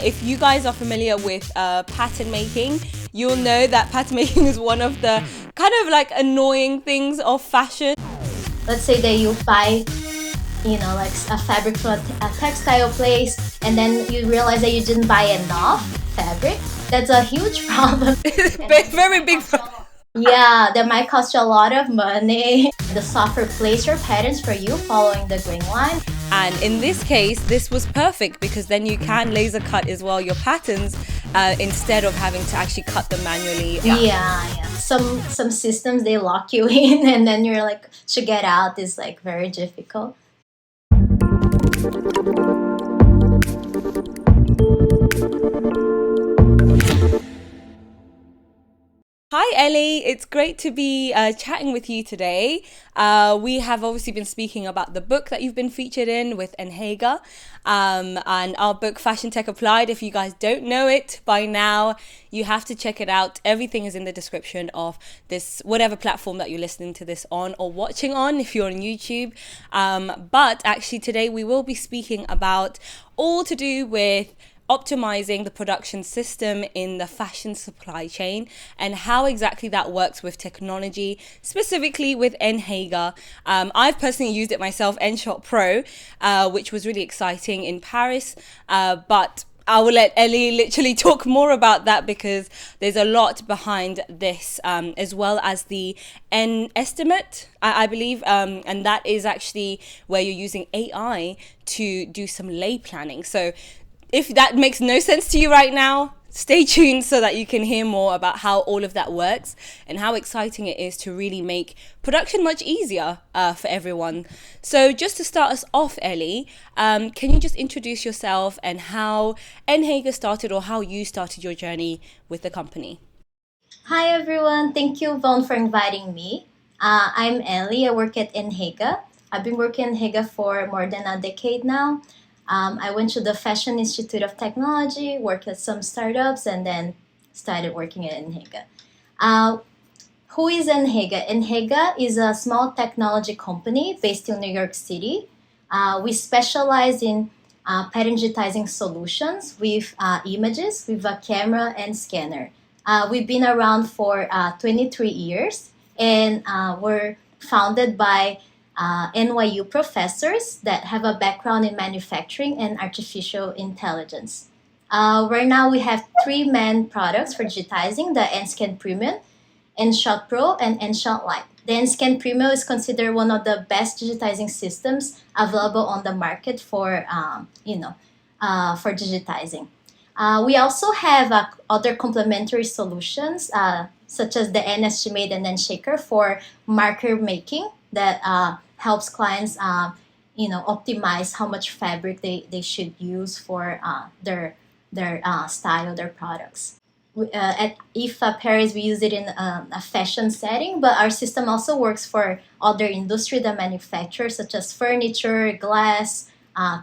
If you guys are familiar with pattern making, you'll know that pattern making is one of the kind of like annoying things of fashion. Let's say that you buy, like a fabric from a textile place, and then you realize that you didn't buy enough fabric. That's a huge problem. Very big problem. Yeah, that might cost you a lot of money. The software plays your patterns for you following the grain line. And in this case, this was perfect because then you can laser cut as well your patterns instead of having to actually cut them manually. Yeah. Some systems, they lock you in, and then you're like, to get out is like very difficult. Hi Ellie, it's great to be chatting with you today. We have obviously been speaking about the book that you've been featured in with N-hega, and our book Fashion Tech Applied. If you guys don't know it by now, you have to check it out. Everything is in the description of this, whatever platform that you're listening to this on or watching on if you're on YouTube. But actually today we will be speaking about all to do with optimizing the production system in the fashion supply chain and how exactly that works with technology, specifically with N-hega. I've personally used it myself, N-shot Pro, which was really exciting in Paris, but I will let Ellie literally talk more about that because there's a lot behind this, as well as the N-estimate, I believe, and that is actually where you're using AI to do some lay planning. So if that makes no sense to you right now, stay tuned so that you can hear more about how all of that works and how exciting it is to really make production much easier for everyone. So just to start us off, Ellie, can you just introduce yourself and how N-hega started or how you started your journey with the company? Hi everyone, thank you Vaughn for inviting me. I'm Ellie, I work at N-hega. I've been working at N-hega for more than a decade now. I went to the Fashion Institute of Technology, worked at some startups, and then started working at N-hega. Who is N-hega? N-hega is a small technology company based in New York City. We specialize in pattern digitizing solutions with images, with a camera and scanner. We've been around for 23 years, and we're founded by NYU professors that have a background in manufacturing and artificial intelligence. Right now, we have three main products for digitizing: the N-scan Premium, N-shot Pro, and N-shot Lite. The N-scan Premium is considered one of the best digitizing systems available on the market for digitizing. We also have other complementary solutions, such as the N-estimate and N-shaker for marker making that helps clients optimize how much fabric they should use for their style, their products. At IFA Paris, we use it in a fashion setting, but our system also works for other industry that manufacture, such as furniture, glass,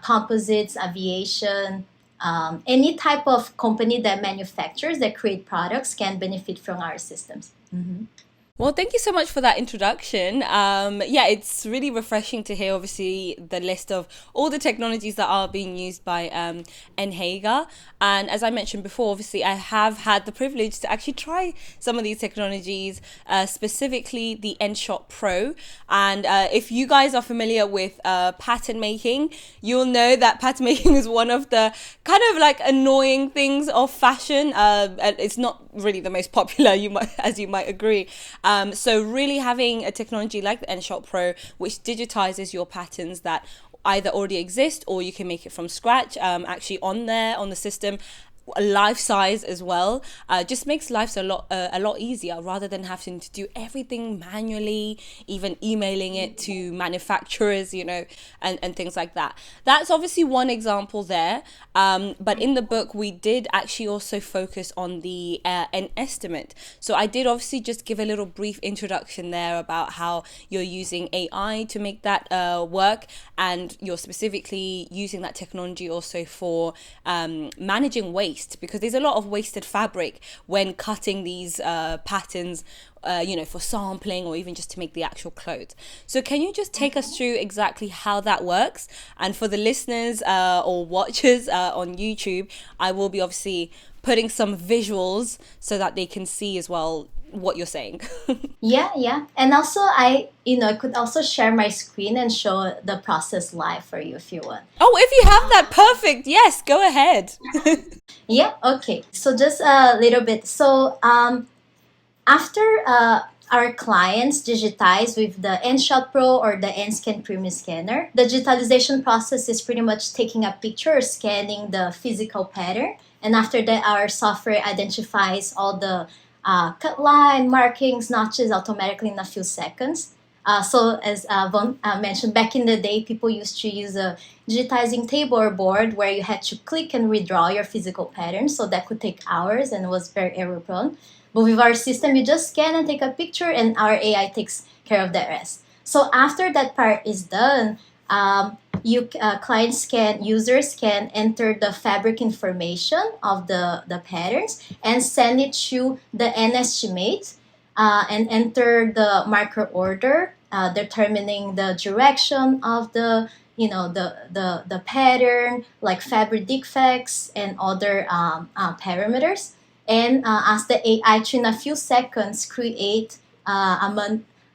composites, aviation. Any type of company that manufactures, that create products, can benefit from our systems. Mm-hmm. Well, thank you so much for that introduction. Yeah, it's really refreshing to hear, obviously, the list of all the technologies that are being used by N-hega. And as I mentioned before, obviously, I have had the privilege to actually try some of these technologies, specifically the N-shot Pro. And if you guys are familiar with pattern making, you'll know that pattern making is one of the kind of like annoying things of fashion. It's not really the most popular, as you might agree. So really having a technology like the N-shot Pro, which digitizes your patterns that either already exist or you can make it from scratch, actually on the system, life size as well, just makes life a lot easier rather than having to do everything manually, even emailing it to manufacturers, and things like that. That's obviously one example there, but in the book we did actually also focus on the N-estimate. So I did obviously just give a little brief introduction there about how you're using AI to make that work, and you're specifically using that technology also for managing waste. waste, because there's a lot of wasted fabric when cutting these patterns, for sampling or even just to make the actual clothes. So can you just take us through exactly how that works? And for the listeners or watchers on YouTube, I will be obviously putting some visuals so that they can see as well what you're saying. Yeah, yeah. And also I could also share my screen and show the process live for you if you want. Oh, if you have that, perfect. Yes, go ahead. Yeah, okay. So just a little bit. So after our clients digitize with the N-Shot Pro or the N-Scan Premium Scanner, the digitalization process is pretty much taking a picture or scanning the physical pattern. And after that, our software identifies all the cut line, markings, notches automatically in a few seconds. So as Von mentioned, back in the day, people used to use a digitizing table or board where you had to click and redraw your physical pattern. So that could take hours and was very error prone. But with our system, you just scan and take a picture, and our AI takes care of the rest. So after that part is done, users can enter the fabric information of the patterns and send it to the N-estimate and enter the marker order, determining the direction of the pattern, like fabric defects and other parameters, and ask the AI to in a few seconds create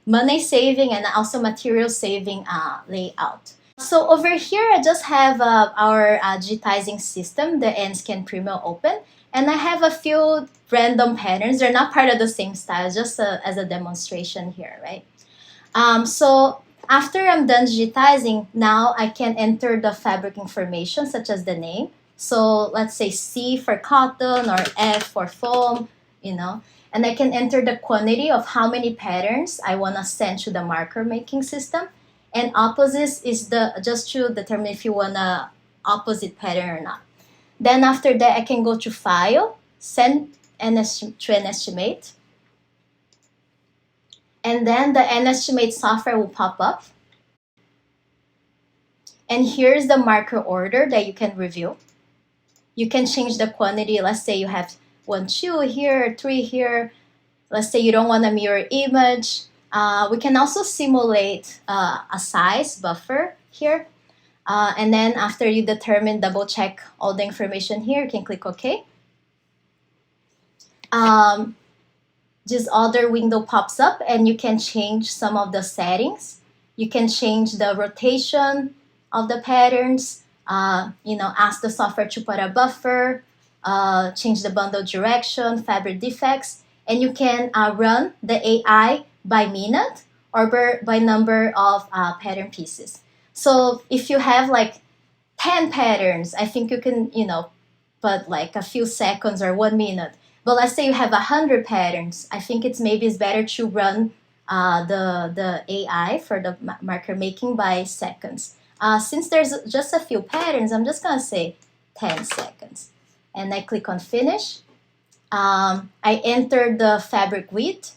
money saving and also material saving layout. So over here, I just have our digitizing system, the N-Scan Premium open, and I have a few random patterns. They're not part of the same style, just as a demonstration here, right? So after I'm done digitizing, now I can enter the fabric information such as the name. So let's say C for cotton or F for foam, and I can enter the quantity of how many patterns I want to send to the marker making system. And opposites is just to determine if you want a opposite pattern or not. Then after that, I can go to File, Send to an estimate. And then the N-estimate software will pop up. And here's the marker order that you can review. You can change the quantity. Let's say you have 1, 2 here, 3 here. Let's say you don't want a mirror image. We can also simulate a size buffer here. And then after you determine, double check all the information here, you can click OK. This other window pops up and you can change some of the settings. You can change the rotation of the patterns, ask the software to put a buffer, change the bundle direction, fabric defects, and you can run the AI by minute or by number of pattern pieces. So if you have like 10 patterns, I think you can, put like a few seconds or 1 minute. But let's say you have 100 patterns. I think it's better to run the AI for the marker making by seconds. Since there's just a few patterns, I'm just gonna say 10 seconds. And I click on finish. I enter the fabric width.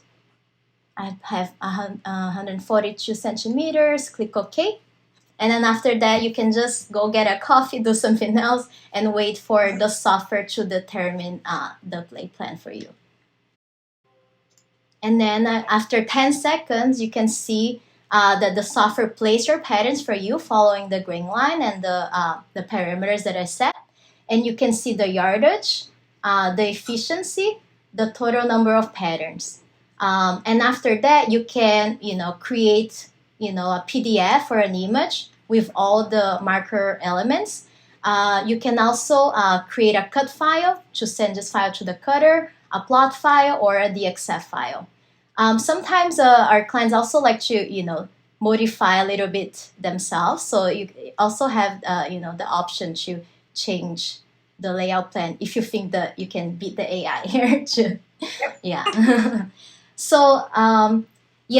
I have 142 centimeters, click OK. And then after that, you can just go get a coffee, do something else, and wait for the software to determine the play plan for you. And then after 10 seconds, you can see that the software plays your patterns for you following the grain line and the parameters that I set. And you can see the yardage, the efficiency, the total number of patterns. And after that, you can, create, a PDF or an image with all the marker elements. You can also create a cut file to send this file to the cutter, a plot file, or a DXF file. Sometimes our clients also like to, modify a little bit themselves. So you also have, the option to change the layout plan if you think that you can beat the AI here too. Yeah. So,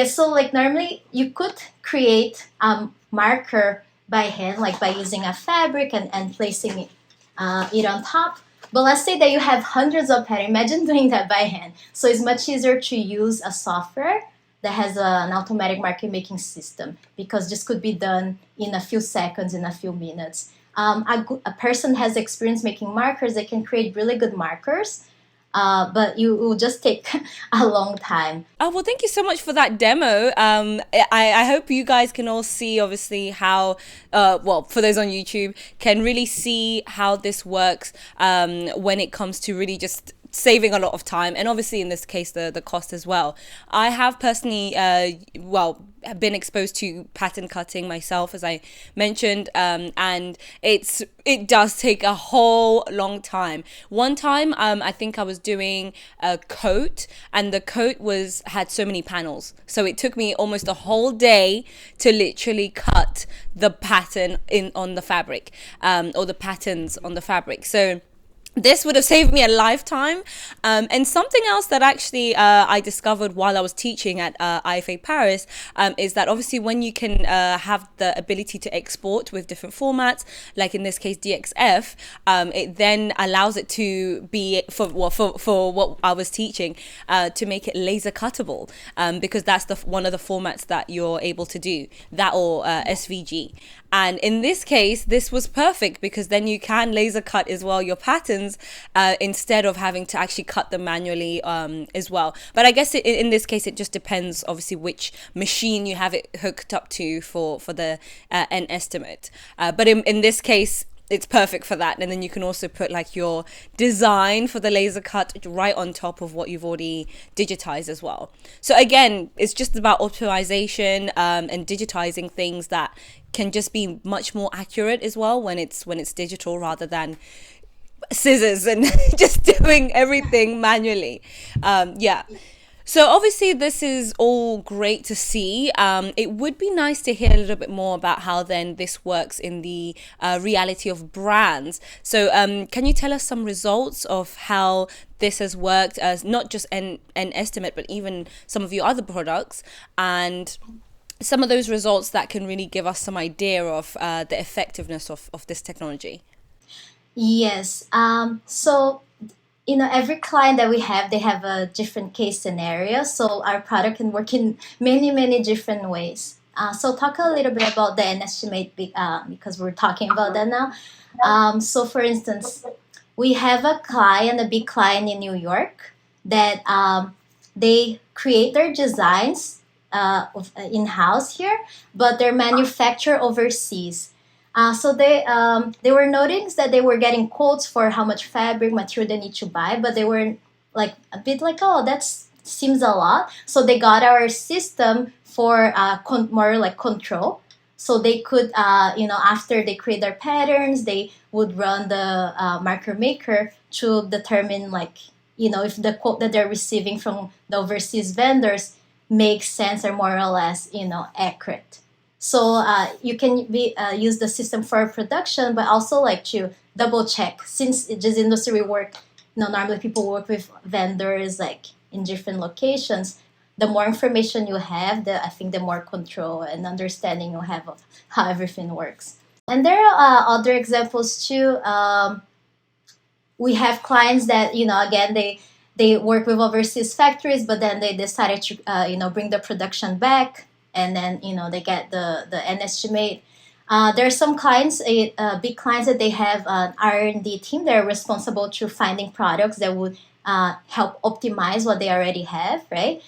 so like normally you could create a marker by hand, like by using a fabric and placing it on top. But let's say that you have hundreds of patterns. Imagine doing that by hand. So it's much easier to use a software that has an automatic marker making system, because this could be done in a few seconds, in a few minutes. a person has experience making markers, they can create really good markers, but it will just take a long time. Oh, well, thank you so much for that demo. I hope you guys can all see, obviously, how, well, for those on YouTube, can really see how this works when it comes to really just saving a lot of time, and obviously in this case the cost as well. I have personally well, have been exposed to pattern cutting myself, as I mentioned, and it does take a whole long time. One time, I think I was doing a coat, and the coat had so many panels, so it took me almost a whole day to literally cut the pattern in on the fabric, or the patterns on the fabric. So this would have saved me a lifetime. And something else that actually I discovered while I was teaching at IFA Paris is that obviously when you can have the ability to export with different formats, like in this case DXF, it then allows it to be, for what I was teaching, to make it laser cuttable, because that's one of the formats that you're able to do, that or SVG. And in this case, this was perfect because then you can laser cut as well your patterns, instead of having to actually cut them manually as well. But I guess in this case, it just depends, obviously, which machine you have it hooked up to for the N estimate. But in this case, it's perfect for that. And then you can also put like your design for the laser cut right on top of what you've already digitized as well. So again, it's just about optimization and digitizing things that can just be much more accurate as well when it's digital, rather than scissors and just doing everything manually. Yeah. So obviously this is all great to see. It would be nice to hear a little bit more about how then this works in the reality of brands. So can you tell us some results of how this has worked, as not just an estimate, but even some of your other products, and some of those results that can really give us some idea of the effectiveness of this technology? Yes. So every client that we have, they have a different case scenario. So our product can work in many, many different ways. So talk a little bit about the N estimate, because we're talking about that now. So for instance, we have a big client in New York, that they create their designs in-house here, but they're manufactured overseas. So they were noticing that they were getting quotes for how much fabric material they need to buy, but they were like a bit like, oh, that seems a lot. So they got our system for more like control. So they could, after they create their patterns, they would run the marker maker to determine, like, if the quote that they're receiving from the overseas vendors makes sense or more or less, accurate. So you can use the system for production, but also like to double check, since this industry we work, normally people work with vendors like in different locations. The more information you have, I think the more control and understanding you have of how everything works. And there are other examples too. We have clients that, again, they work with overseas factories, but then they decided to bring the production back, and then they get the N estimate. There are some clients, big clients, that they have an R&D team. They're responsible to finding products that would help optimize what they already have, right?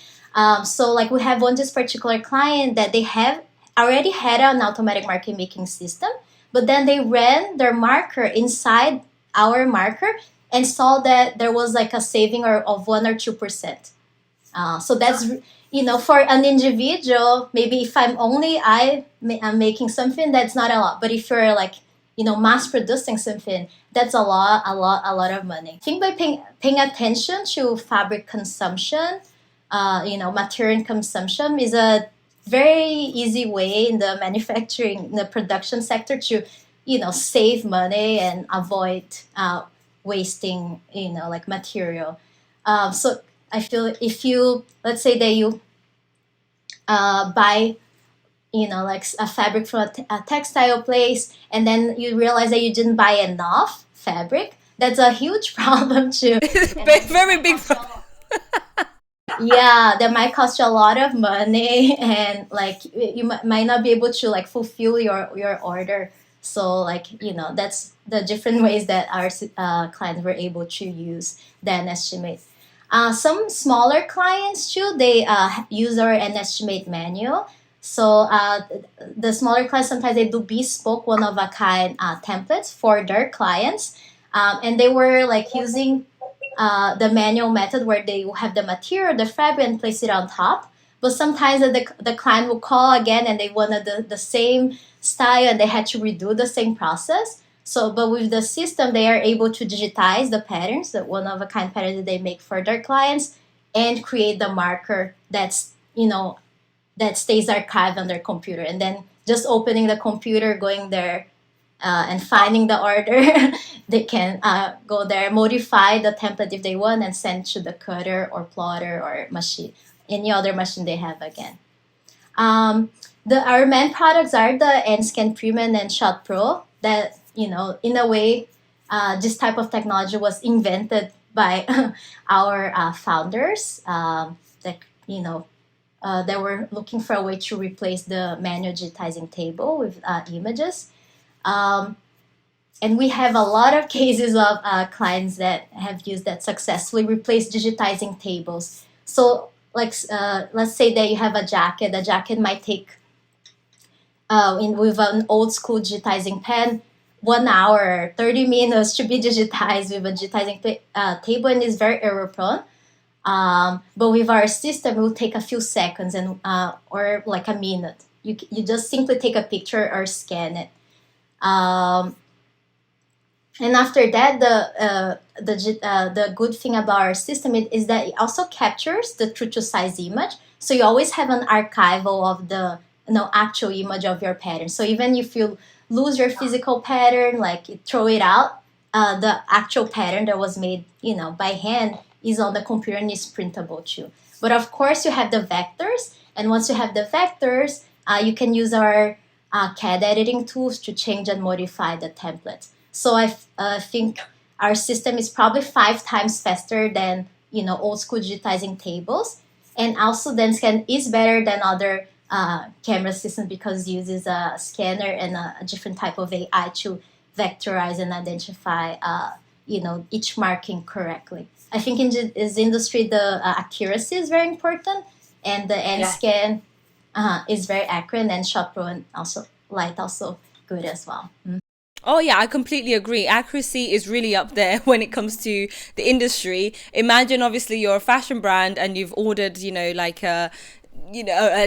So like we have this particular client that they have already had an automatic market making system, but then they ran their marker inside our marker and saw that there was like a saving of 1 or 2%. So that's, for an individual, maybe if I'm making something, that's not a lot. But if you're like, mass producing something, that's a lot of money. I think by paying attention to fabric consumption, material consumption is a very easy way in the manufacturing, in the production sector to, save money and avoid wasting, like material. So I feel if you, let's say that you buy, like a fabric from a textile place, and then you realize that you didn't buy enough fabric, that's a huge problem too. Very big problem. Yeah, that might cost you a lot of money, and like you might not be able to like fulfill your order So like, that's the different ways that our clients were able to use the estimate. Some smaller clients too, they use our estimate manual. So the smaller clients, sometimes they do bespoke one of a kind templates for their clients, and they were like using the manual method where they have the material, the fabric, and place it on top. But sometimes the client will call again and they wanted the same style and they had to redo the same process. So, but with the system, they are able to digitize the patterns, the one of a kind patterns that they make for their clients, and create the marker that stays archived on their computer. And then just opening the computer, going there, and finding the order, they can go there, modify the template if they want, and send to the cutter or plotter or machine, any other machine they have again. Our main products are the N-scan Premium and Shot Pro. That in a way, this type of technology was invented by our founders. That they were looking for a way to replace the manual digitizing table with images. And we have a lot of cases of clients that have used that successfully, replaced digitizing tables. So, like, let's say that you have a jacket. The jacket might take, with an old school digitizing pen, 1 hour, 30 minutes to be digitized with a digitizing table, and is very error prone. But with our system, it will take a few seconds and or like a minute. You just simply take a picture or scan it. And after that, the good thing about our system is that it also captures the true to size image. So you always have an archival of the actual image of your pattern. So even if you lose your physical pattern, like you throw it out, the actual pattern that was made by hand is on the computer and is printable too. But of course, you have the vectors, and once you have the vectors, you can use our CAD editing tools to change and modify the templates. So I think our system is probably 5 times faster than old school digitizing tables, and also then scan is better than other camera systems because it uses a scanner and a different type of AI to vectorize and identify each marking correctly. I think in this industry the accuracy is very important, and the N-scan is very accurate, and Shot Pro and also Light also good as well. Oh yeah, I completely agree. Accuracy is really up there when it comes to the industry. Imagine obviously you're a fashion brand and you've ordered, like a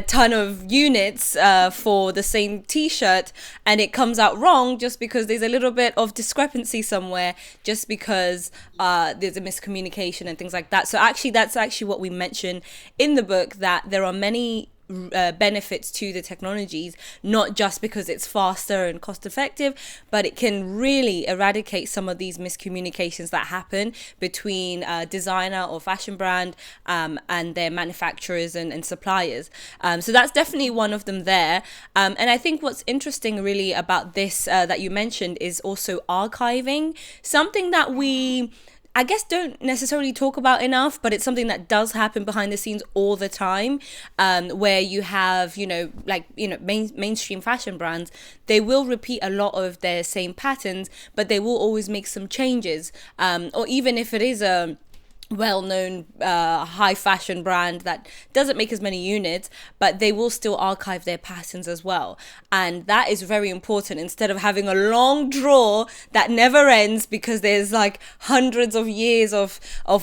ton of units for the same t-shirt, and it comes out wrong just because there's a little bit of discrepancy somewhere, just because there's a miscommunication and things like that. So actually that's actually what we mention in the book, that there are many benefits to the technologies, not just because it's faster and cost effective, but it can really eradicate some of these miscommunications that happen between a designer or fashion brand and their manufacturers and suppliers. So that's definitely one of them there. And I think what's interesting really about this that you mentioned is also archiving, something that we I guess don't necessarily talk about enough, but it's something that does happen behind the scenes all the time, where you have, mainstream fashion brands, they will repeat a lot of their same patterns, but they will always make some changes. Or even if it is a well-known high fashion brand that doesn't make as many units, but they will still archive their patterns as well, and that is very important. Instead of having a long drawer that never ends because there's like hundreds of years of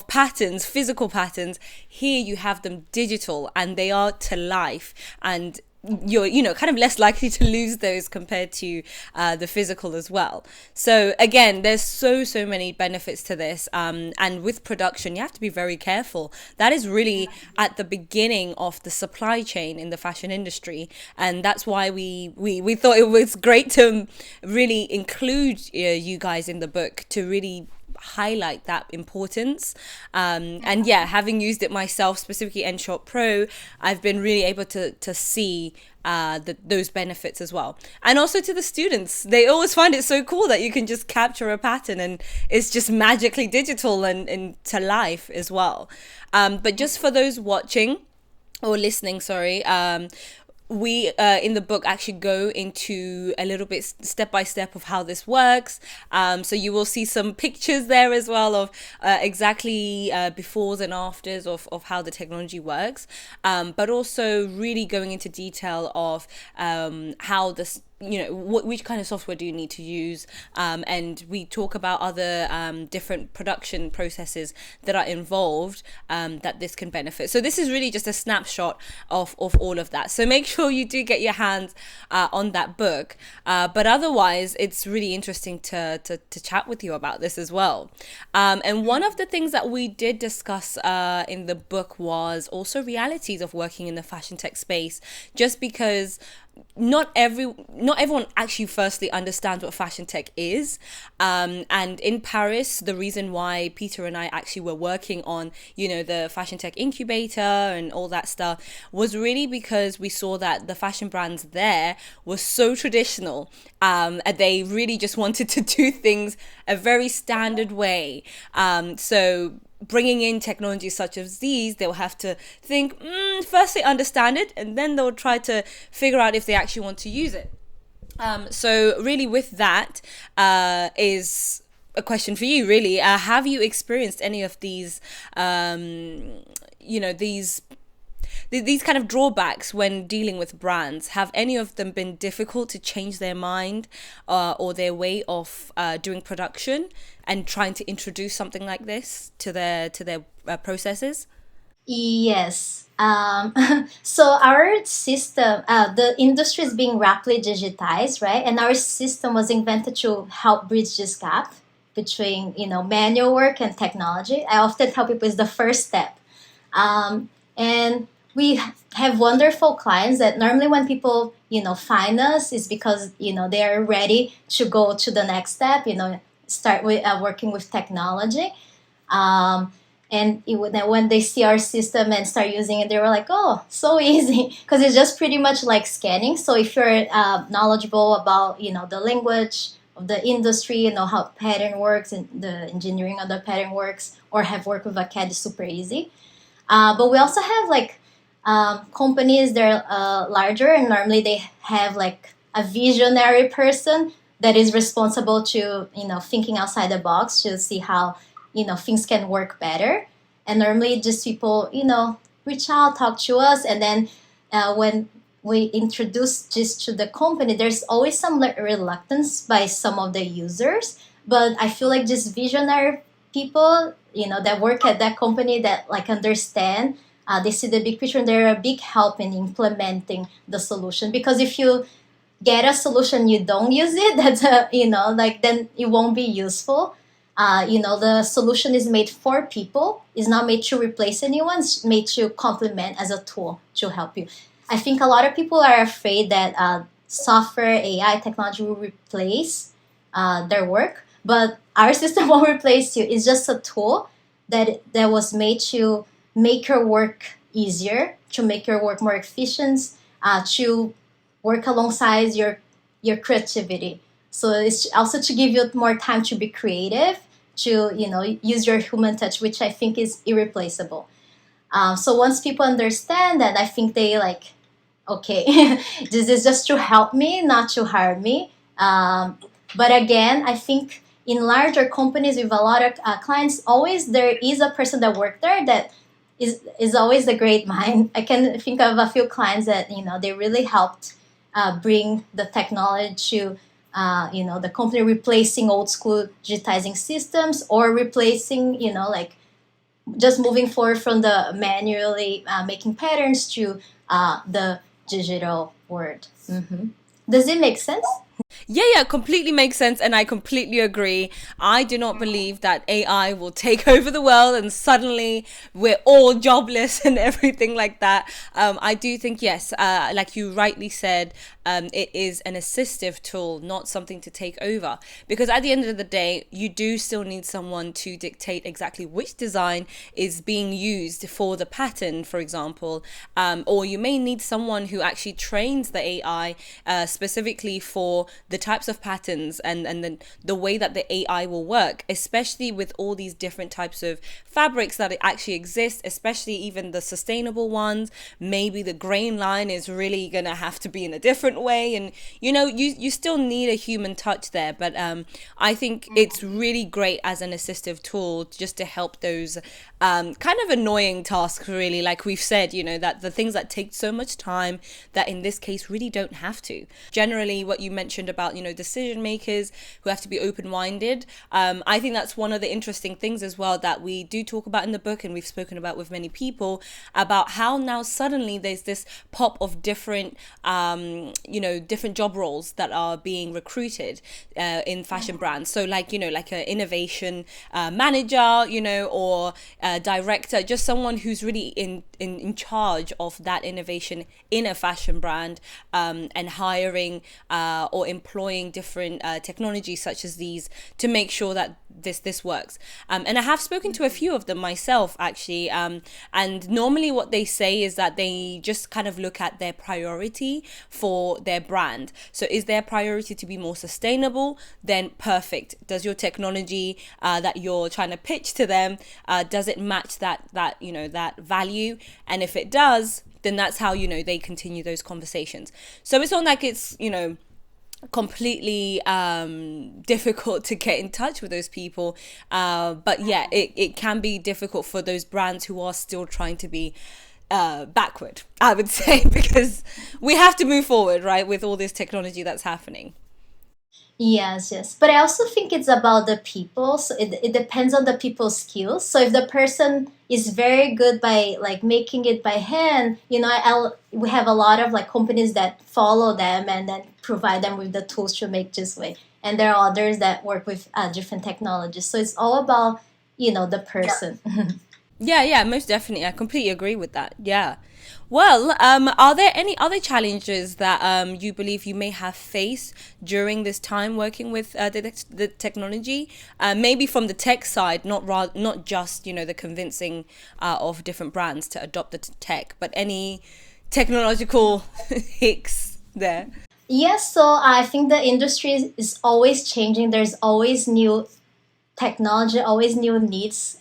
patterns, physical patterns, here you have them digital and they are to life, and you're kind of less likely to lose those compared to the physical as well. So again, there's so many benefits to this, and with production you have to be very careful. That is really at the beginning of the supply chain in the fashion industry, and that's why we thought it was great to really include you guys in the book to really highlight that importance. And yeah, having used it myself, specifically N-Shot Pro, I've been really able to see those benefits as well. And also to the students, they always find it so cool that you can just capture a pattern and it's just magically digital and to life as well. But just for those watching or listening, we in the book actually go into a little bit step by step of how this works. So you will see some pictures there as well of exactly befores and afters of how the technology works, but also really going into detail of how this, which kind of software do you need to use, and we talk about other different production processes that are involved, that this can benefit. So this is really just a snapshot of all of that, so make sure you do get your hands on that book, but otherwise it's really interesting to chat with you about this as well. And one of the things that we did discuss in the book was also realities of working in the fashion tech space, just because not everyone actually firstly understands what fashion tech is, and in Paris, the reason why Peter and I actually were working on the fashion tech incubator and all that stuff was really because we saw that the fashion brands there were so traditional, and they really just wanted to do things a very standard way, so bringing in technologies such as these, they'll have to think, firstly understand it, and then they'll try to figure out if they actually want to use it. So really with that is a question for you, really. Have you experienced any of these, these kind of drawbacks when dealing with brands? Have any of them been difficult to change their mind or their way of doing production and trying to introduce something like this to their processes? Yes. So our system, the industry is being rapidly digitized, right? And our system was invented to help bridge this gap between, manual work and technology. I often tell people it's the first step. And we have wonderful clients that normally when people, find us is because, they're ready to go to the next step, start with working with technology. And when they see our system and start using it, they were like, oh, so easy. Because it's just pretty much like scanning. So if you're knowledgeable about, the language of the industry, how pattern works and the engineering of the pattern works, or have worked with a CAD, is super easy. But we also have companies that are larger, and normally they have a visionary person that is responsible to, thinking outside the box to see how things can work better. And normally just people reach out, talk to us, and then when we introduce this to the company, there's always some reluctance by some of the users, but I feel like just visionary people that work at that company that understand, they see the big picture, and they're a big help in implementing the solution. Because if you get a solution, you don't use it, that's then it won't be useful. The solution is made for people. It's not made to replace anyone. It's made to complement as a tool to help you. I think a lot of people are afraid that software, AI, technology will replace their work, but our system won't replace you. It's just a tool that was made to make your work easier, to make your work more efficient, to work alongside your creativity. So it's also to give you more time to be creative, to use your human touch, which I think is irreplaceable. So once people understand that, I think they okay, this is just to help me, not to harm me. But again, I think in larger companies with a lot of clients, always there is a person that worked there that is always a great mind. I can think of a few clients that they really helped bring the technology to the company, replacing old school digitizing systems, or replacing just moving forward from the manually making patterns to the digital world. Does it make sense? Yeah, completely makes sense, and I completely agree. I do not believe that AI will take over the world and suddenly we're all jobless and everything like that. I do think, yes, like you rightly said, it is an assistive tool, not something to take over. Because at the end of the day, you do still need someone to dictate exactly which design is being used for the pattern, for example. Or you may need someone who actually trains the AI specifically for the types of patterns and the way that the AI will work, especially with all these different types of fabrics that actually exist, especially even the sustainable ones. Maybe the grain line is really gonna have to be in a different way, and you still need a human touch there. But I think it's really great as an assistive tool just to help those kind of annoying tasks, really, like we've said, that the things that take so much time that in this case really don't have to. Generally, what you mentioned about decision makers who have to be open-minded, I think that's one of the interesting things as well that we do talk about in the book, and we've spoken about with many people, about how now suddenly there's this pop of different different job roles that are being recruited in fashion brands. So like like an innovation manager, or director, just someone who's really in charge of that innovation in a fashion brand, and hiring or employing different technologies such as these to make sure that this works. And I have spoken to a few of them myself, actually, and normally what they say is that they just kind of look at their priority for their brand. So is their priority to be more sustainable? Then perfect. Does your technology that you're trying to pitch to them, does it match that value? And if it does, then that's how they continue those conversations. So it's not like it's completely difficult to get in touch with those people, but yeah, it can be difficult for those brands who are still trying to be backward, I would say, because we have to move forward, right, with all this technology that's happening. Yes, yes. But I also think it's about the people. So it depends on the people's skills. So if the person is very good by like making it by hand, we have a lot of like companies that follow them and then provide them with the tools to make this way. And there are others that work with different technologies. So it's all about, the person. Yeah, most definitely. I completely agree with that. Yeah. Well, are there any other challenges that you believe you may have faced during this time working with the technology? Maybe from the tech side, not just the convincing of different brands to adopt the tech, but any technological hicks there. Yes, so I think the industry is always changing. There's always new technology, always new needs.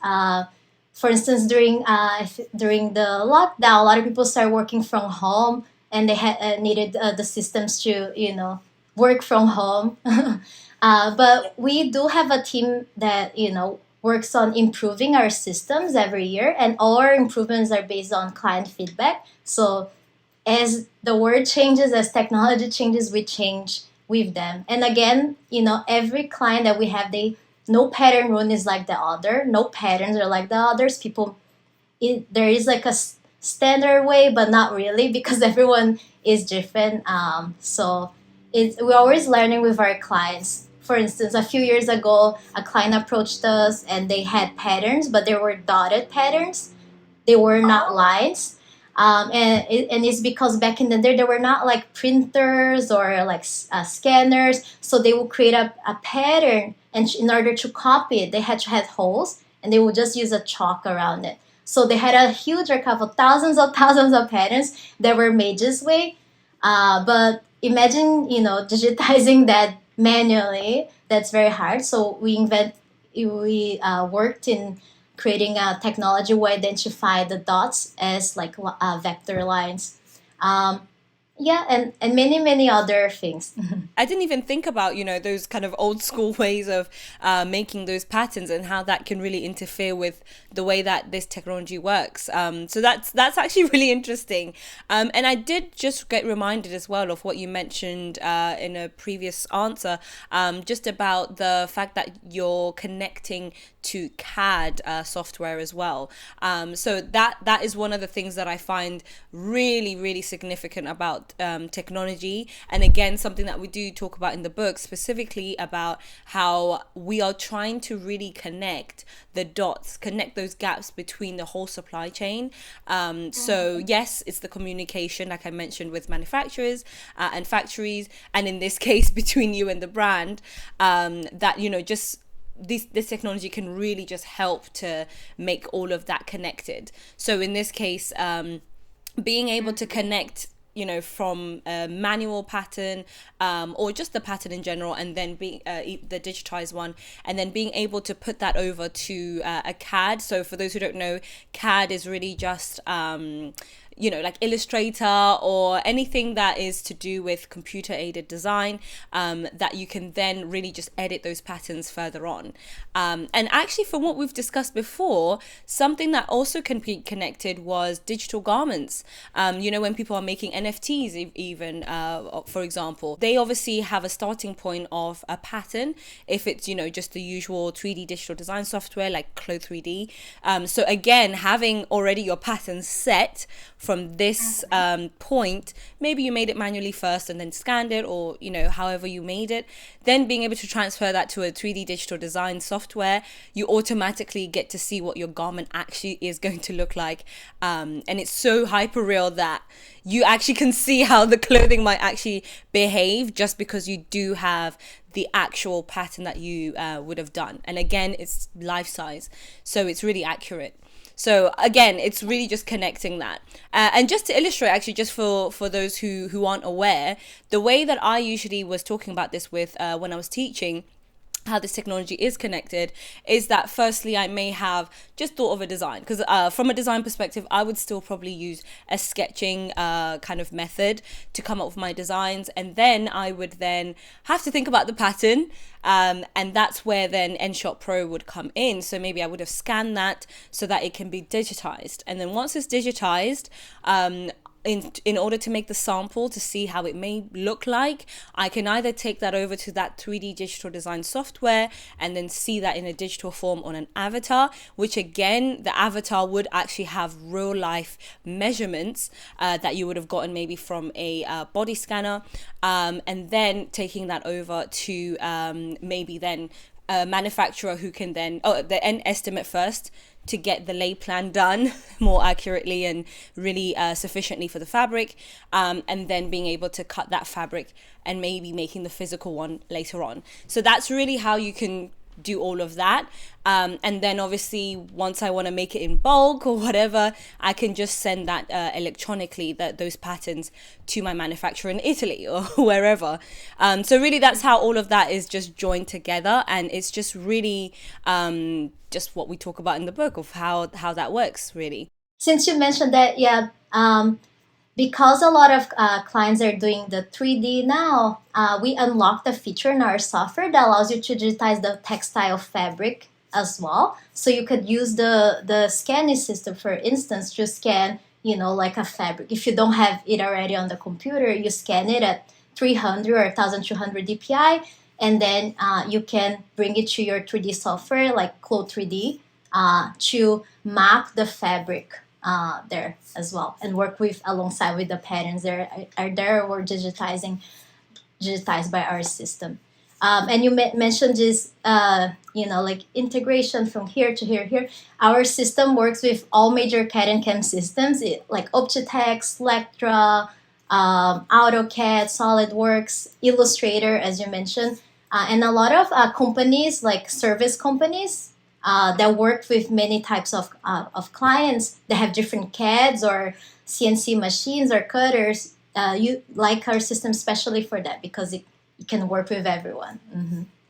For instance, during the lockdown, a lot of people started working from home, and they had needed the systems to work from home. But we do have a team that works on improving our systems every year, and all our improvements are based on client feedback. So as the world changes, as technology changes, we change with them. And again, every client that we have, no pattern run is like the other. No patterns are like the others. There is like a standard way, but not really, because everyone is different. So we're always learning with our clients. For instance, a few years ago, a client approached us and they had patterns, but they were dotted patterns. They were not lines. And it's because back in the day there were not like printers or like scanners, so they would create a pattern, and in order to copy it they had to have holes, and they would just use a chalk around it. So they had a huge archive of thousands of patterns that were made this way. But imagine digitizing that manually. That's very hard. So we worked in creating a technology where identify the dots as like vector lines. Yeah, and many other things. I didn't even think about, those kind of old school ways of making those patterns and how that can really interfere with the way that this technology works. So that's actually really interesting. And I did just get reminded as well of what you mentioned in a previous answer, just about the fact that you're connecting to CAD software as well. So that is one of the things that I find really, really significant about technology. And again, something that we do talk about in the book, specifically about how we are trying to really connect the dots, connect those gaps between the whole supply chain. So yes, it's the communication, like I mentioned, with manufacturers and factories, and in this case between you and the brand, that just this technology can really just help to make all of that connected. So in this case, being able to connect from a manual pattern, or just the pattern in general, and then being the digitized one, and then being able to put that over to a CAD. So for those who don't know, CAD is really just like Illustrator or anything that is to do with computer aided design, that you can then really just edit those patterns further on. And actually, from what we've discussed before, something that also can be connected was digital garments. When people are making NFTs, even for example, they obviously have a starting point of a pattern. If it's just the usual 3D digital design software like Clo 3D. So again, having already your pattern set from this point, maybe you made it manually first and then scanned it, or however you made it, then being able to transfer that to a 3D digital design software, you automatically get to see what your garment actually is going to look like, and it's so hyper real that you actually can see how the clothing might actually behave just because you do have the actual pattern that you would have done. And again, it's life size, so it's really accurate. So again, it's really just connecting that. And just to illustrate, actually, just for those who aren't aware, the way that I usually was talking about this with when I was teaching, how this technology is connected, is that firstly I may have just thought of a design, because from a design perspective I would still probably use a sketching kind of method to come up with my designs, and then I would then have to think about the pattern, and that's where then N-Shot Pro would come in. So maybe I would have scanned that so that it can be digitized, and then once it's digitized, in order to make the sample to see how it may look like, I can either take that over to that 3D digital design software and then see that in a digital form on an avatar, which again, the avatar would actually have real life measurements that you would have gotten maybe from a body scanner, and then taking that over to maybe then a manufacturer who can then the end estimate first to get the lay plan done more accurately and really sufficiently for the fabric, and then being able to cut that fabric and maybe making the physical one later on. So that's really how you can do all of that, and then obviously once I want to make it in bulk or whatever, I can just send that electronically, those patterns, to my manufacturer in Italy or wherever. So really that's how all of that is just joined together, and it's just really just what we talk about in the book of how that works really. Since you mentioned that, yeah, because a lot of clients are doing the 3D now, we unlocked a feature in our software that allows you to digitize the textile fabric as well. So you could use the scanning system, for instance, to scan, like a fabric. If you don't have it already on the computer, you scan it at 300 or 1200 dpi, and then you can bring it to your 3D software like Clo 3D to map the fabric there as well, and work with alongside with the patterns there are there were digitized by our system. And you mentioned this, like integration from here to here. Our system works with all major CAD and CAM systems, like Optitex, Lectra, AutoCAD, SolidWorks, Illustrator, as you mentioned, and a lot of companies, like service companies, that work with many types of clients that have different CADs or CNC machines or cutters. You like our system especially for that, because it can work with everyone,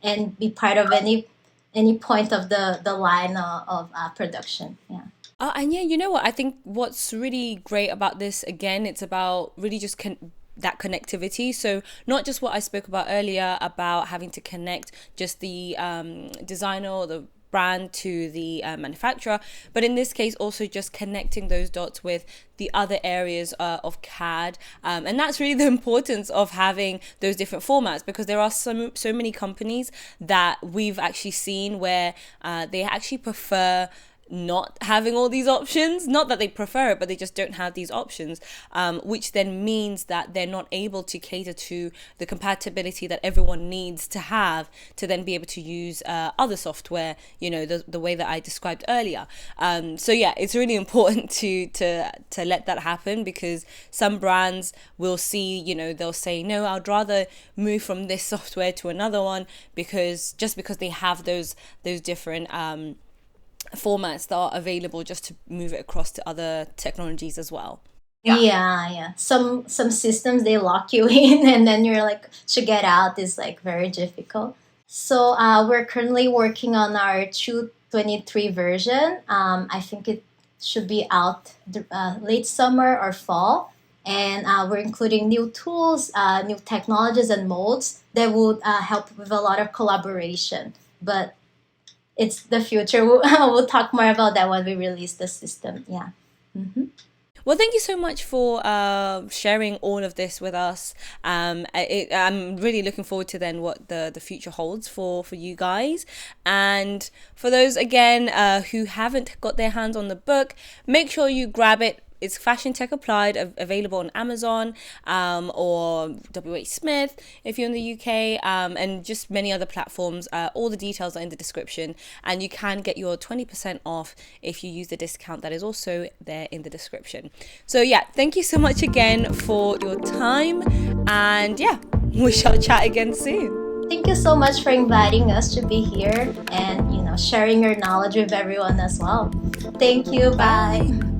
and be part of any point of the line of production. Yeah. And yeah, you know what? I think what's really great about this, again, it's about really just that connectivity. So not just what I spoke about earlier about having to connect just the designer or the brand to the manufacturer, but in this case also just connecting those dots with the other areas of CAD, and that's really the importance of having those different formats, because there are so many companies that we've actually seen where they actually prefer not having all these options. Not that they prefer it, but they just don't have these options, which then means that they're not able to cater to the compatibility that everyone needs to have to then be able to use other software, the way that I described earlier. So yeah, it's really important to let that happen, because some brands will see, they'll say, no, I'd rather move from this software to another one, because they have those different formats that are available, just to move it across to other technologies as well. Yeah. Some systems they lock you in, and then you're like to get out is like very difficult. So we're currently working on our 223 version. I think it should be out late summer or fall. And we're including new tools, new technologies, and modes that would help with a lot of collaboration. But it's the future. We'll talk more about that when we release the system. Yeah. Hmm. Well, thank you so much for sharing all of this with us. I'm really looking forward to then what the future holds for you guys. And for those, again, who haven't got their hands on the book, make sure you grab it. It's Fashion Tech Applied, available on Amazon or WH Smith if you're in the UK, and just many other platforms. All the details are in the description, and you can get your 20% off if you use the discount that is also there in the description. So, yeah, thank you so much again for your time, and yeah, we shall chat again soon. Thank you so much for inviting us to be here and sharing your knowledge with everyone as well. Thank you. Bye. Bye.